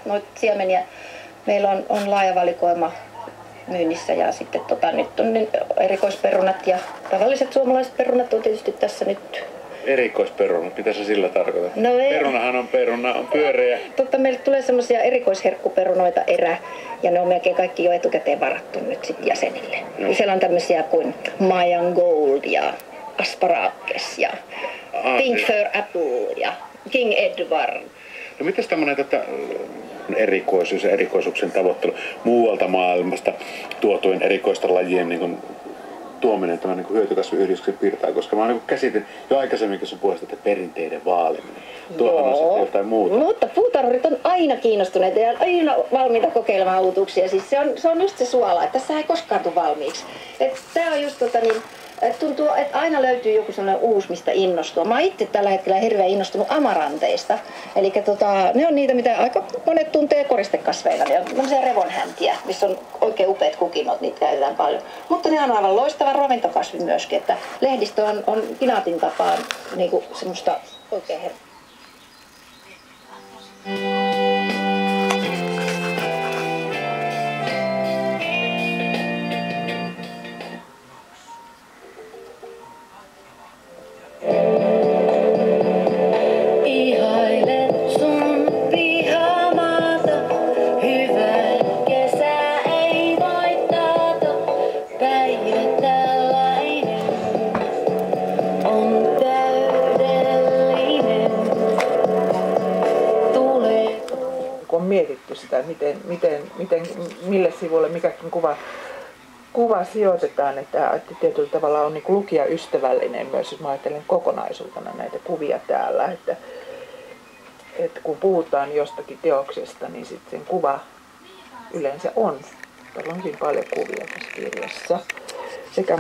Noita siemeniä meillä on laaja valikoima myynnissä ja sitten nyt on erikoisperunat ja tavalliset suomalaiset perunat on tietysti tässä nyt. Erikoisperunat, mitä se sillä tarkoittaa? No Perunahan on peruna, on pyöreä. Meille tulee semmoisia erikoisherkkuperunoita ja ne on melkein kaikki jo etukäteen varattu nyt sit jäsenille. No. Siellä on tämmöisiä kuin Mayan Gold ja Asparagus ja Pink Fir Apple ja King Edward. No mitäs tämmönen erikoisuus ja erikoisuuksien tavoittelu muualta maailmasta tuotujen erikoisten lajien niin tuominen tämän niin hyötykasviyhdistyksen piirtaa, koska mä käsitin jo aikaisemminkin sun puolesta, että perinteiden vaaliminen. Tuohon on sitten jotain muuta. Mutta puutarhurit on aina kiinnostuneita ja aina valmiita kokeilemaan uutuuksia. Siis se on just se suola, että tässä ei koskaan tule valmiiksi. Tää on just tuntuu, että aina löytyy joku sellainen uusi, mistä innostua. Mä oon itse tällä hetkellä hirveän innostunut amaranteista. Eli ne on niitä, mitä aika monet tuntee koristekasveina. Ne on tämmöisiä revonhäntiä, missä on oikein upeat kukinnot, niitä käytetään paljon. Mutta ne on aivan loistava ravintokasvi myöskin, että lehdistö on pinaatin tapaan niinku semmoista oikein herkkua. On mietitty sitä, mille sivuille mikäkin kuva sijoitetaan, että tietyllä tavalla on niin kuin lukijaystävällinen myös, jos mä ajattelen kokonaisuutena näitä kuvia täällä, että kun puhutaan jostakin teoksesta, niin sitten sen kuva yleensä on. Täällä on hyvin paljon kuvia tässä kirjassa sekä